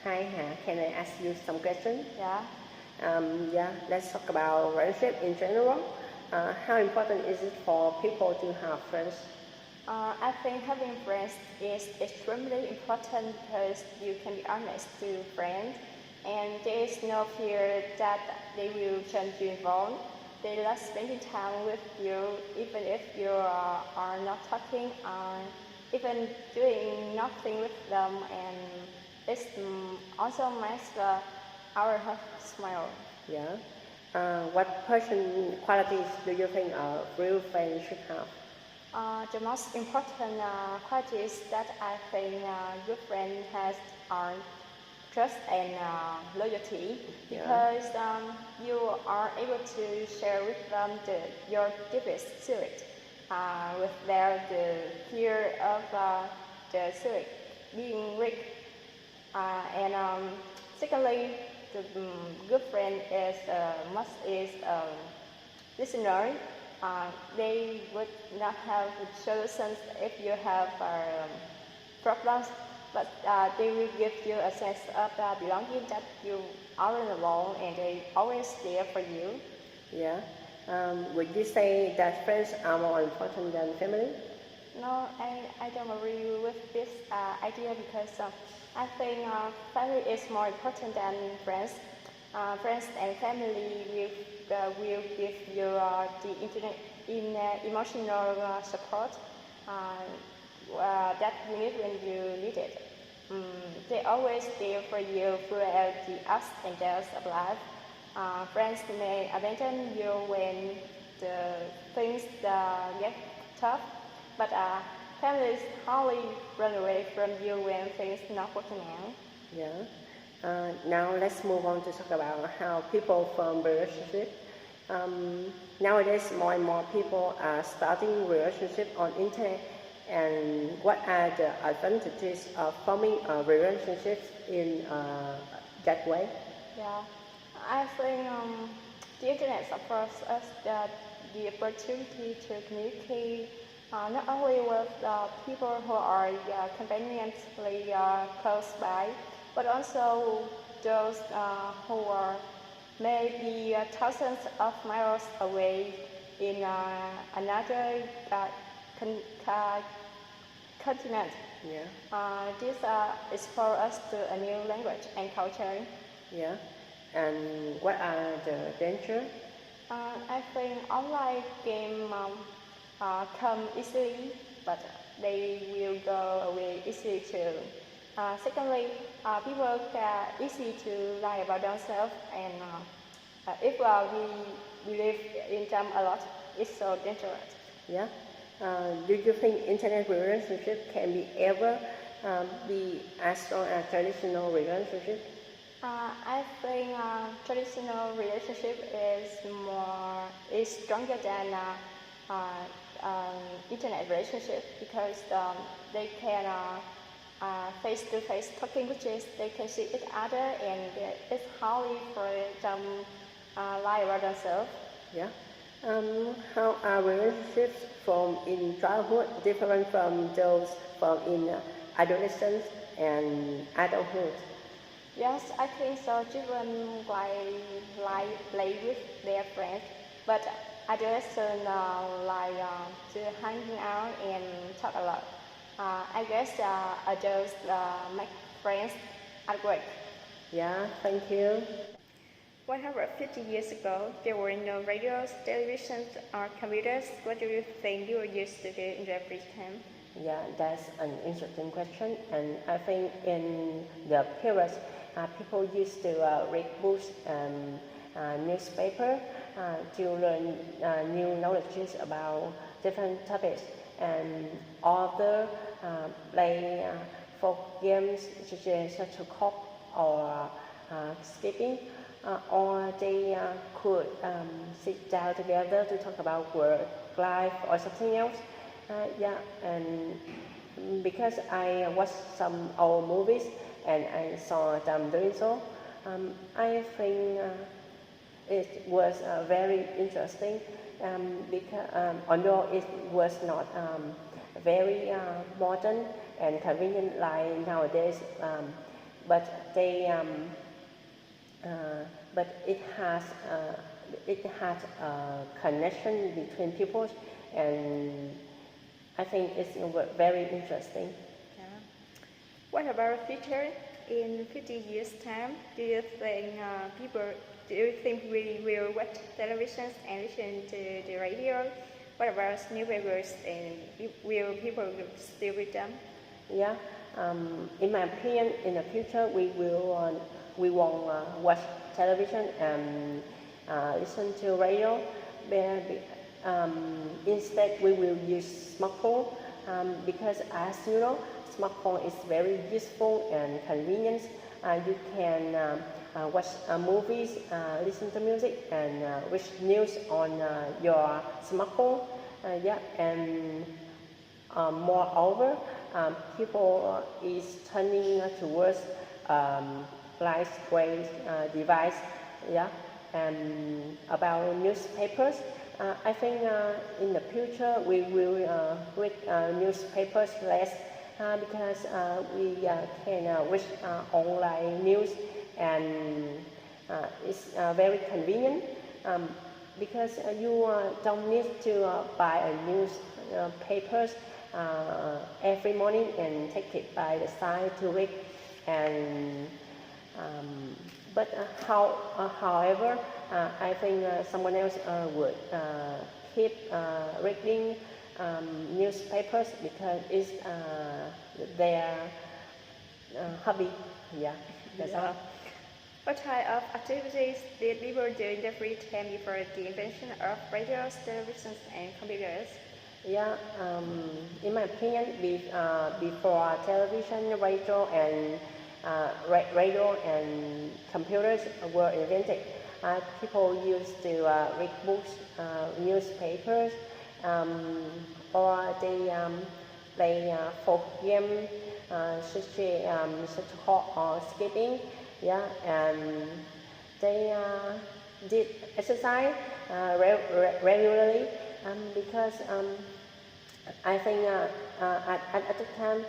Hi, can I ask you some questions? Yeah. Let's talk about friendship in general. How important is it for people to have friends? I think having friends is extremely important because you can be honest to friends and there is no fear that they will turn you wrong. They love spending time with you even if you are not talking or even doing nothing with them, and it also makes our heart smile. Yeah. What person qualities do you think a real friend should have? The most important qualities that I think good friend has are trust and loyalty, because you are able to share with them your deepest secret without the fear of the secret being leaked. And secondly, the good friend is must is listener. They would not have solutions if you have problems, but they will give you a sense of belonging, that you aren't alone and they always there for you. Yeah. Would you say that friends are more important than family? No, I don't agree with this idea, because I think family is more important than friends. Friends and family will give you the internet in emotional support that you need when you need it. They always there for you throughout the ups and downs of life. Friends may abandon you when the things get tough, but families hardly run away from you when things not working out. Yeah. Now let's move on to talk about how people form relationships. Nowadays, more and more people are starting relationships on internet. And what are the advantages of forming a relationship in that way? Yeah, I think the internet offers us the opportunity to communicate not only with people who are conveniently close by, but also those who are maybe thousands of miles away in another continent. Yeah. This expose us to a new language and culture. Yeah. And what are the dangers? I think online game come easily, but they will go away easily too. Secondly, people are easy to lie about themselves, and if we believe in them a lot, it's so dangerous. Yeah. Do you think internet relationship can be ever be as strong as traditional relationship? I think traditional relationship is stronger than internet relationship, because they can face-to-face talking, which is they can see each other, and it's hardly for them lie about themselves. Yeah. How are relationships formed in childhood different from those formed in adolescence and adulthood? Yes, I think so. Children play with their friends, but adolescents like to hanging out and talk a lot. I guess adults make friends at work. Yeah, thank you. 150 years ago, there were no radios, televisions, or computers. What do you think you used to do in that free time? Yeah, that's an interesting question, and I think in the period, people used to read books and newspaper to learn new knowledges about different topics, and other play folk games such as shuttlecock or skipping, or they could sit down together to talk about work, life, or something else. And because I watched some old movies and I saw them doing so, I think it was very interesting, because although it was not very modern and convenient like nowadays, but it has a connection between people, and I think it's very interesting. Yeah. What about future? In 50 years' time, do you think we will watch televisions and listen to the radio? What about newspapers, and will people still read them? Yeah, in my opinion, in the future we won't watch television and listen to radio. Instead, we will use smartphone because, as you know, smartphone is very useful and convenient. You can watch movies, listen to music, and read news on your smartphone. And moreover, people is turning towards lightweight device. And about newspapers, I think in the future we will read newspapers less because we can read online news, and it's very convenient because you don't need to buy a newspapers every morning and take it by the side to read. And however, I think someone else would keep reading newspapers because it's their hobby. Yeah, that's all. What type of activities did people do in the free time before the invention of radios, televisions, and computers? Yeah, in my opinion, before television, radio and computers were invented, people used to read books, newspapers, or they play folk game, such hop or skipping. Yeah, and they did exercise regularly because I think at the time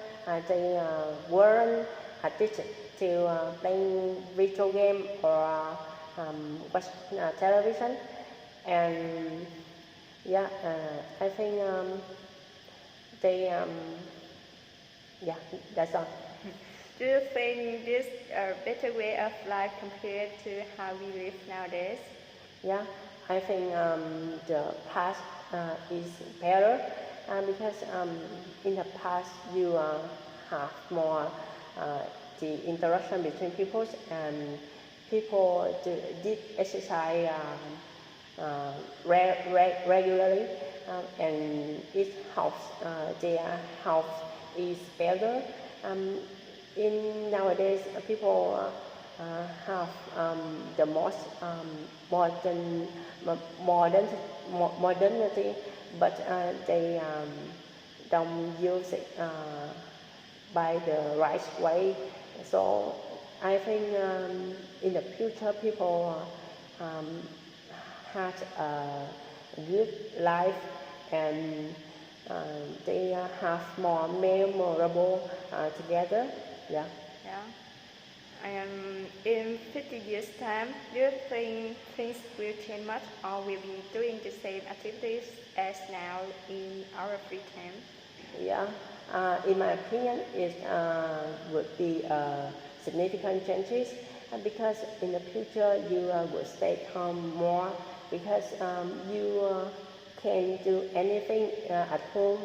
they weren't addicted to playing video game or watch television. And yeah, I think they yeah, that's all. Do you think this is a better way of life compared to how we live nowadays? Yeah, I think the past is better because in the past you have more the interaction between people, and people did exercise regularly, and it helps their health is better. In nowadays, people have the most modernity, but they don't use it by the right way. So I think in the future, people had a good life, and they have more memorable together. Yeah. In 50 years' time, do you think things will change much, or will be doing the same activities as now in our free time? Yeah. In my opinion, it would be significant changes because in the future you will stay home more because you can do anything at home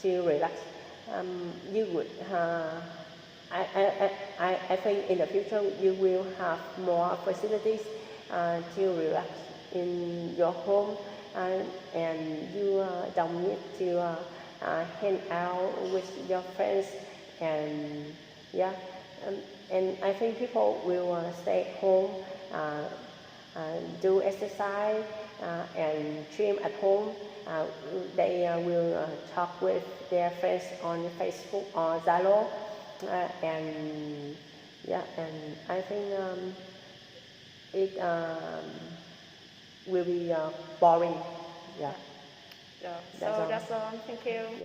to relax. You would. I think in the future you will have more facilities to relax in your home, and you don't need to hang out with your friends, and yeah, and I think people will stay home, do exercise, and stream at home. They will talk with their friends on Facebook or Zalo. And yeah, and I think it will be boring. Yeah. So that's all. Thank you.